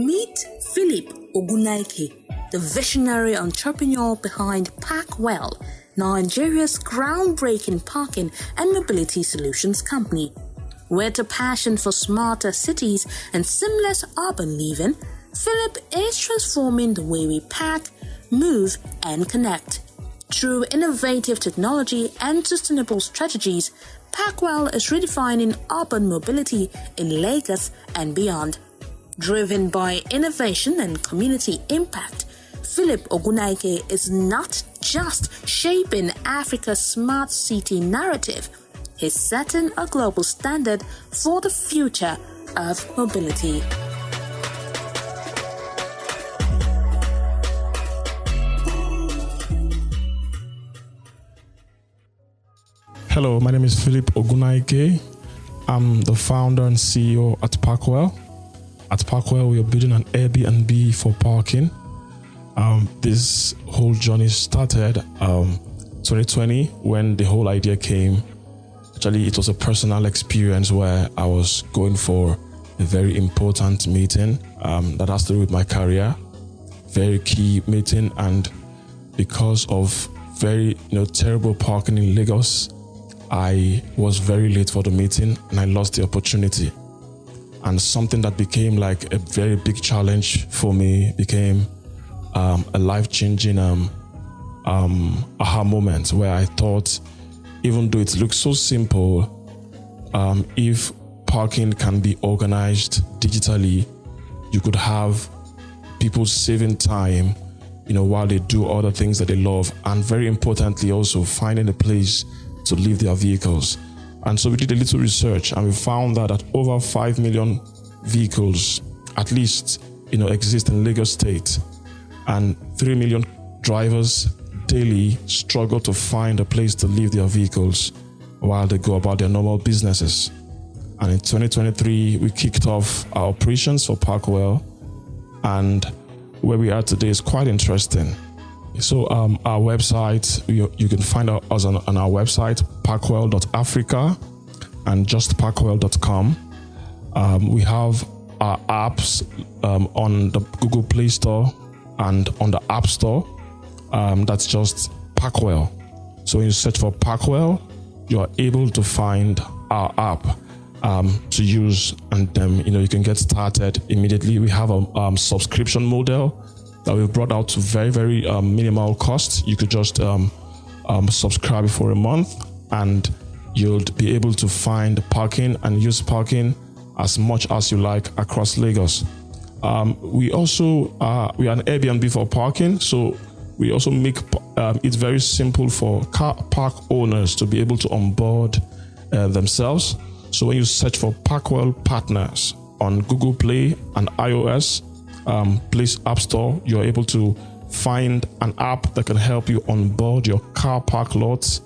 Meet Philip Ogunaike, the visionary entrepreneur behind Parkwell, Nigeria's groundbreaking parking and mobility solutions company. With a passion for smarter cities and seamless urban living, Philip is transforming the way we pack, move, and connect. Through innovative technology and sustainable strategies, Parkwell is redefining urban mobility in Lagos and beyond. Driven by innovation and community impact, Philip Ogunaike is not just shaping Africa's smart city narrative, he's setting a global standard for the future of mobility. Hello, my name is Philip Ogunaike. I'm the founder and CEO at Parkwell. At Parkwell, we are building an Airbnb for parking. This whole journey started 2020 when the whole idea came. Actually, it was a personal experience where I was going for a very important meeting that has to do with my career. Very key meeting, and because of very terrible parking in Lagos, I was very late for the meeting and I lost the opportunity. And something that became like a very big challenge for me became a life-changing aha moment where I thought, even though it looks so simple, if parking can be organized digitally, you could have people saving time, while they do other things that they love, and very importantly also finding a place to leave their vehicles. And so we did a little research and we found that over 5 million vehicles at least exist in Lagos State, and 3 million drivers daily struggle to find a place to leave their vehicles while they go about their normal businesses. And in 2023 we kicked off our operations for Parkwell, and where we are today is quite interesting. So our website, you can find us on our website, parkwell.africa and just parkwell.com. We have our apps on the Google Play Store and on the App Store. That's just Parkwell. So when you search for Parkwell, you are able to find our app to use, and you can get started immediately. We have a subscription model that we've brought out to very, very minimal cost. You could just subscribe for a month and you'll be able to find parking and use parking as much as you like across Lagos. We also we are an Airbnb for parking, so we also make it very simple for car park owners to be able to onboard themselves. So when you search for Parkwell Partners on Google Play and iOS, Play App Store, you're able to find an app that can help you onboard your car park lots,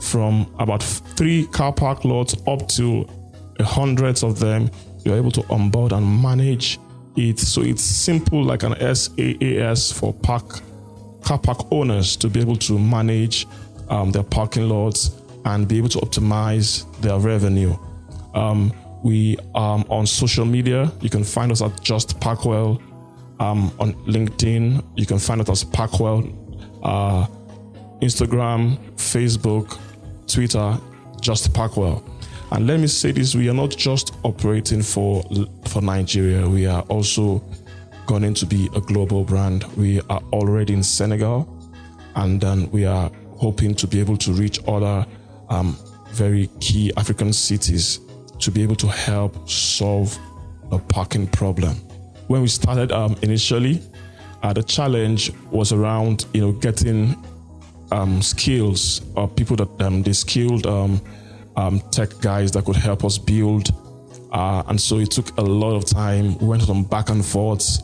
from about 3 car park lots up to hundreds of them. You're able to onboard and manage it. So it's simple, like an SaaS for car park owners to be able to manage their parking lots and be able to optimize their revenue. We on social media, you can find us at Just Parkwell. On LinkedIn, you can find us as Parkwell. Instagram, Facebook, Twitter, Just Parkwell. And let me say this, we are not just operating for Nigeria. We are also going to be a global brand. We are already in Senegal, and then we are hoping to be able to reach other very key African cities to be able to help solve a parking problem. When we started initially, the challenge was around getting skills, or people that the skilled tech guys that could help us build, and so it took a lot of time. We went some back and forth.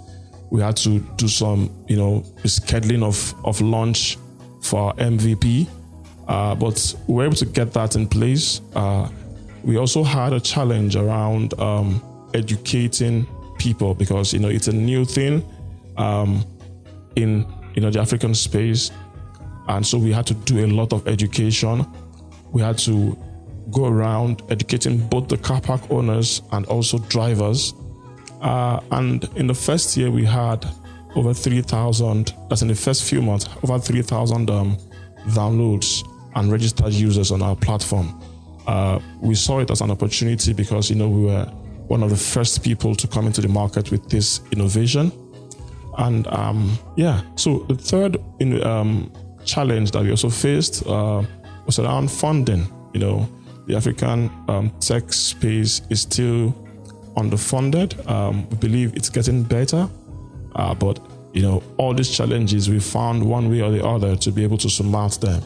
We had to do some scheduling of launch for our MVP, but we were able to get that in place. We also had a challenge around educating people, because it's a new thing in the African space, and so we had to do a lot of education. We had to go around educating both the car park owners and also drivers And in the first year, we had over 3,000, that's in the first few months, over 3,000 downloads and registered users on our platform. We saw it as an opportunity because, we were one of the first people to come into the market with this innovation. And so the third challenge that we also faced was around funding. The African tech space is still underfunded. We believe it's getting better, but all these challenges, we found one way or the other to be able to surmount them.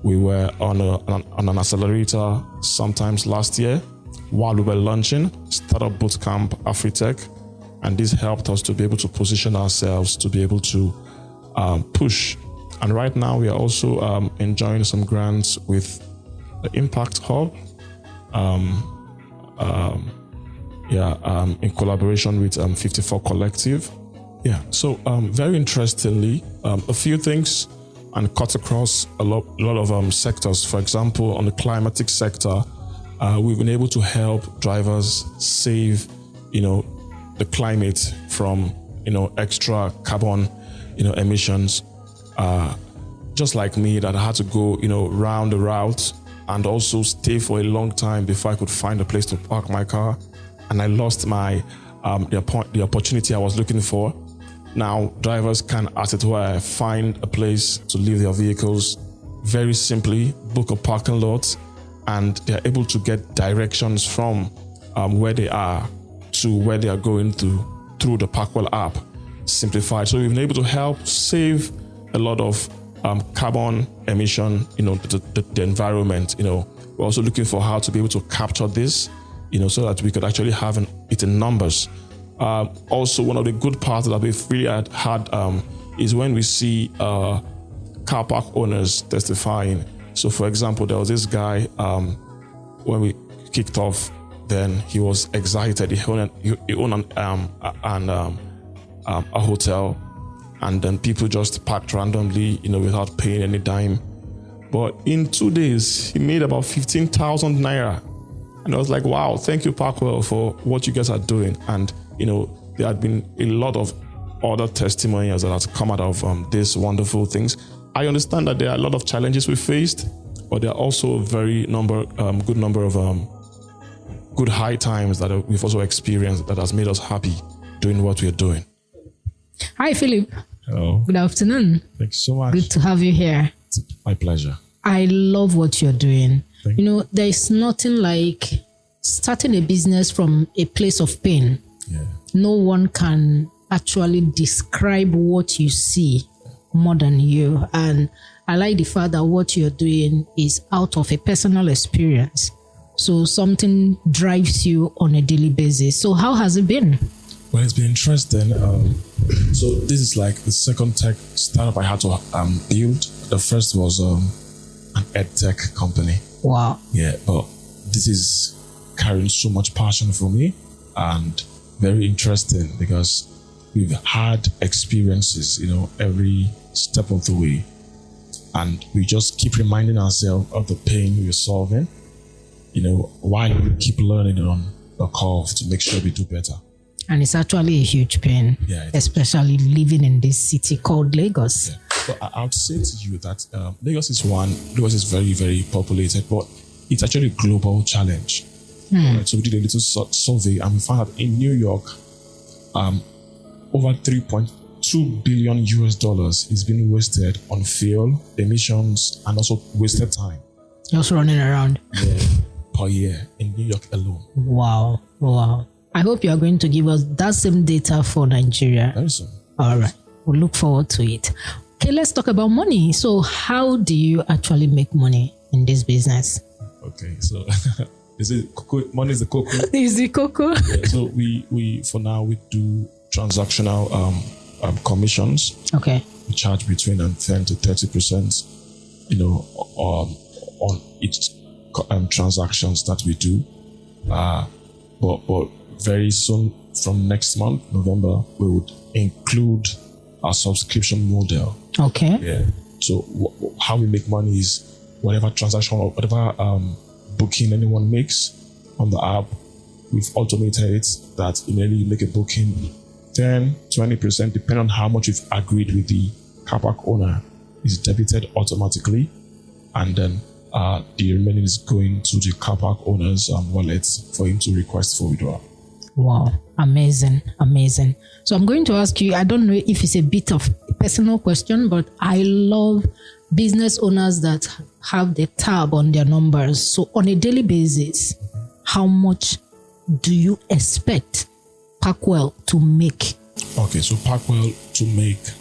We were on an accelerator sometimes last year while we were launching Startup Bootcamp Afritech, and this helped us to be able to position ourselves to be able to push. And right now we are also enjoying some grants with the Impact Hub, in collaboration with 54 Collective. So very interestingly, a few things and cut across a lot of sectors. For example, on the climatic sector, we've been able to help drivers save, the climate from, extra carbon, emissions. Just like me, that I had to go, round the route and also stay for a long time before I could find a place to park my car. And I lost my the opportunity I was looking for. Now, drivers can, as it were, find a place to leave their vehicles very simply, book a parking lot, and they're able to get directions from where they are to where they are going through the Parkwell app, simplified. So we've been able to help save a lot of carbon emission, the environment. We're also looking for how to be able to capture this, so that we could actually have it in numbers. Also, one of the good parts that we've really had is when we see car park owners testifying. So, for example, there was this guy, when we kicked off, then he was excited. He owned a hotel, and then people just parked randomly, without paying any dime. But in 2 days, he made about 15,000 naira. And I was like, wow, thank you, Parkwell, for what you guys are doing. And, there had been a lot of other testimonials that has come out of these wonderful things. I understand that there are a lot of challenges we faced, but there are also a very good number of good high times that we've also experienced that has made us happy doing what we are doing. Hi, Philip. Hello. Good afternoon. Thanks so much. Good to have you here. It's my pleasure. I love what you're doing. There is nothing like starting a business from a place of pain. Yeah. No one can actually describe what you see more than you. And I like the fact that what you're doing is out of a personal experience. So something drives you on a daily basis. So how has it been? Well, it's been interesting. So this is like the second tech startup I had to build. The first was an ed tech company. Wow. Yeah, but this is carrying so much passion for me and very interesting because we've had experiences, every step of the way. And we just keep reminding ourselves of the pain we're solving, while we keep learning on the curve to make sure we do better. And it's actually a huge pain, especially living in this city called Lagos. Yeah. But I would say to you that Lagos is very, very populated, but it's actually a global challenge. Right? So we did a little survey and we found that in New York, over $3.2 billion is being wasted on fuel, emissions, and also wasted time. Just running around. Yeah, per year in New York alone. Wow. I hope you are going to give us that same data for Nigeria. Very soon. All right. We'll look forward to it. Okay, let's talk about money. So how do you actually make money in this business? Okay, so is it cocoa? Money is the cocoa. Is it cocoa? Yeah, so we for now we do transactional commissions. Okay. We charge between 10 to 30%, on each transactions that we do. But very soon, from next month, November, we would include our subscription model. Okay. Yeah. So how we make money is whatever transaction or whatever booking anyone makes on the app, we've automated it that immediately you make a booking, 10, 20%, depending on how much you've agreed with the car park owner, is debited automatically. And then the remaining is going to the car park owner's wallet for him to request for withdrawal. Wow, amazing. So I'm going to ask you, I don't know if it's a bit of a personal question, but I love business owners that have the tab on their numbers. So on a daily basis, how much do you expect Packwell to make? Okay, so Packwell to make,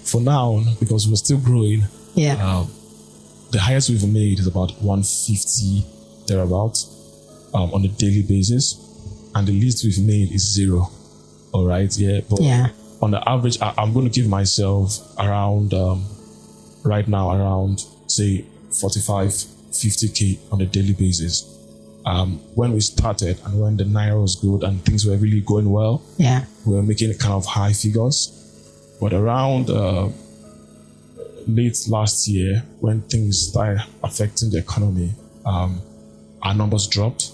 for now, because we're still growing, the highest we've made is about 150 thereabouts on a daily basis, and the least we've made is 0. All right, but on the average, I'm going to give myself around right now around say 45, 50k on a daily basis. When we started and when the Naira was good and things were really going well, we were making kind of high figures. But around late last year, when things started affecting the economy, our numbers dropped.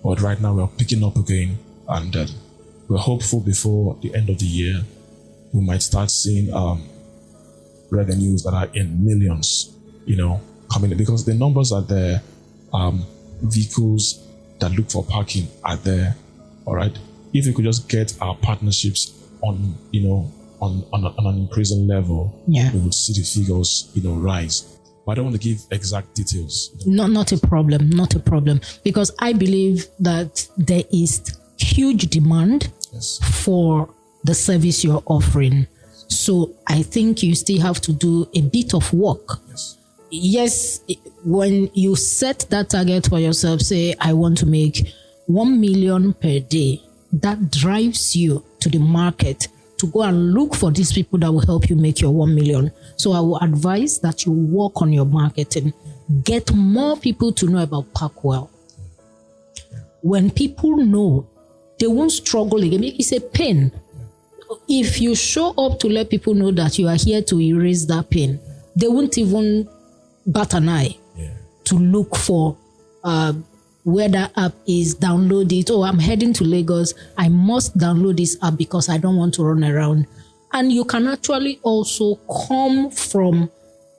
But right now we're picking up again, and we're hopeful before the end of the year, we might start seeing revenues that are in millions, coming in, because the numbers are there. Vehicles that look for parking are there. All right. If we could just get our partnerships on an increasing level, we would see the figures, rise. But I don't want to give exact details. Not a problem. Because I believe that there is huge demand for the service you're offering. So I think you still have to do a bit of work. Yes, when you set that target for yourself, say, I want to make 1 million per day, that drives you to the market to go and look for these people that will help you make your 1 million. So I will advise that you work on your marketing. Get more people to know about Packwell. When people know, they won't struggle again. It's a pain. If you show up to let people know that you are here to erase that pain, they won't even bat an eye to look for where that app is, download it. Oh, I'm heading to Lagos. I must download this app because I don't want to run around. And you can actually also come from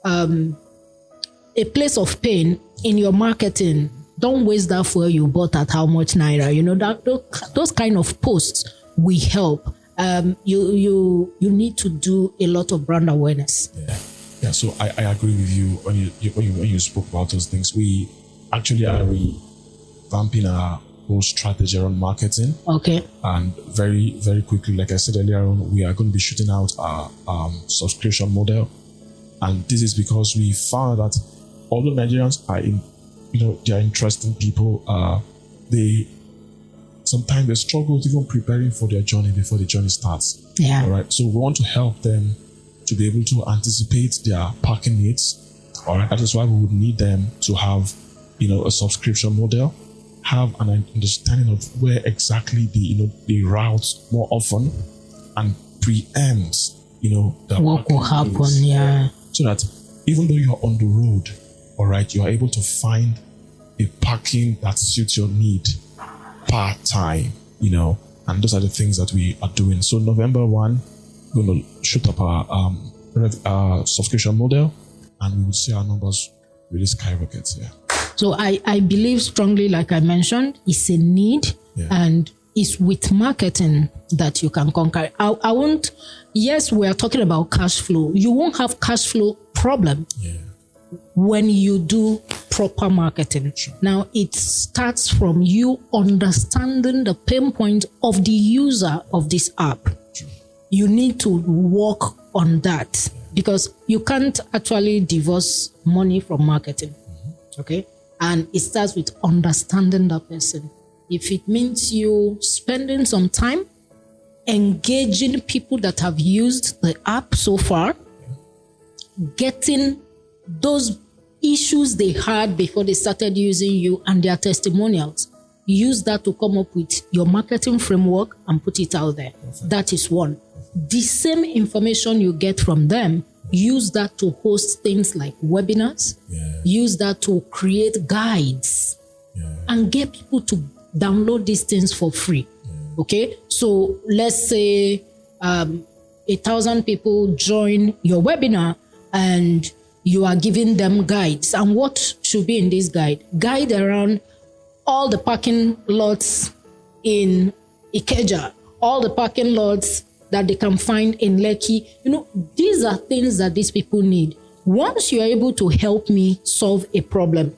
a place of pain in your marketing. Don't waste that fuel you bought at how much Naira. Those kind of posts will help. You need to do a lot of brand awareness. Yeah, so I agree with you when you spoke about those things. We actually are revamping our whole strategy around marketing. Okay. And very, very quickly, like I said earlier on, we are going to be shooting out our subscription model. And this is because we found that although Nigerians are they are interesting people, sometimes they struggle with even preparing for their journey before the journey starts. Yeah. All right. So we want to help them to be able to anticipate their parking needs. All right. That is why we would need them to have, a subscription model, have an understanding of where exactly the routes more often, and preempt, what will happen. Yeah. So that even though you're on the road, all right, you are able to find a parking that suits your need part time, and those are the things that we are doing. So November 1, we're going to shoot up our subscription model, and we will see our numbers really skyrocket. Yeah. So I believe strongly, like I mentioned, it's a need, and it's with marketing that you can conquer. I won't. Yes, we are talking about cash flow. You won't have cash flow problem when you do proper marketing. Sure. Now, it starts from you understanding the pain point of the user of this app. Sure. You need to work on that because you can't actually divorce money from marketing. Mm-hmm. Okay? And it starts with understanding that person. If it means you spending some time engaging people that have used the app so far, getting those issues they had before they started using you and their testimonials, use that to come up with your marketing framework and put it out there. Perfect. That is one. The same information you get from them, use that to host things like webinars, use that to create guides, and get people to download these things for free. Okay, so let's say 1,000 people join your webinar and you are giving them guides. And what should be in this guide around all the parking lots in Ikeja, all the parking lots that they can find in Lekki. These are things that these people need. Once you're able to help me solve a problem,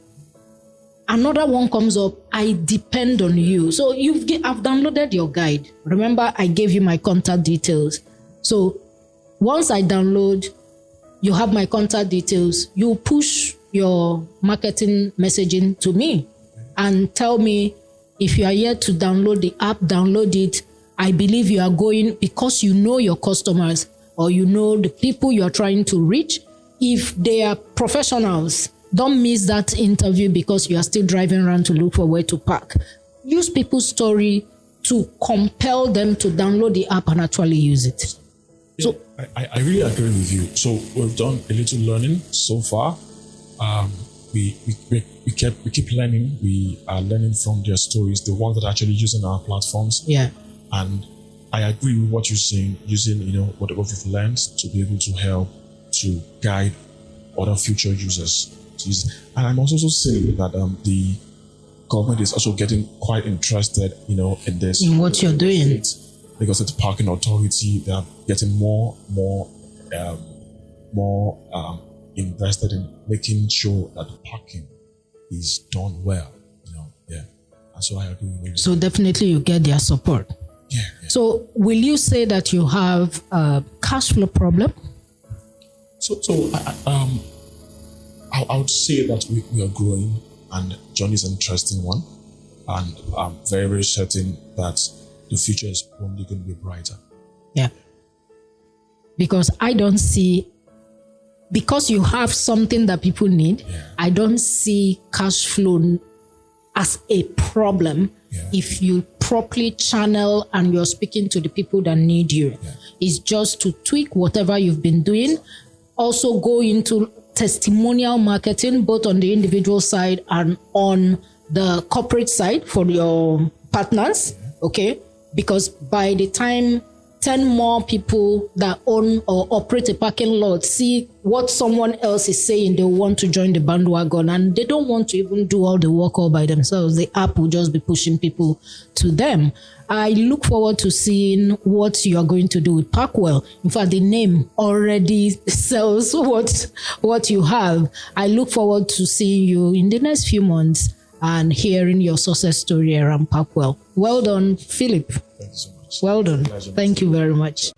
another one comes up, I depend on you. So I've downloaded your guide. Remember, I gave you my contact details. So once I download, you have my contact details. You push your marketing messaging to me and tell me, if you are yet to download the app, download it. I believe you are going because you know your customers or you know the people you are trying to reach. If they are professionals, don't miss that interview because you are still driving around to look for where to park. Use people's story to compel them to download the app and actually use it. Yeah, so I really agree with you. So we've done a little learning so far. We keep learning. We are learning from their stories, the ones that are actually using our platforms. Yeah. And I agree with what you're saying, using what we've learned to be able to help to guide other future users to use. And I'm also saying that the government is also getting quite interested, in this. In what you're doing. Because it's parking authority, they are getting more invested in making sure that the parking is done well. Yeah. And so I agree with you. So definitely you get their support. Yeah. So will you say that you have a cash flow problem? So I would say that we are growing, and John is an interesting one, and I'm very, very certain that the future is only going to be brighter. Yeah. Because I don't see, because you have something that people need, I don't see cash flow as a problem if you properly channel and you're speaking to the people that need you. It's just to tweak whatever you've been doing. Also go into testimonial marketing, both on the individual side and on the corporate side for your partners. Okay. Because by the time 10 more people that own or operate a parking lot see what someone else is saying, they want to join the bandwagon, and they don't want to even do all the work all by themselves. The app will just be pushing people to them. I look forward to seeing what you are going to do with Parkwell. In fact, the name already sells what you have. I look forward to seeing you in the next few months and hearing your success story around Parkwell. Well done, Philip. Thank you so much. Well done. Pleasure. Thank you very much.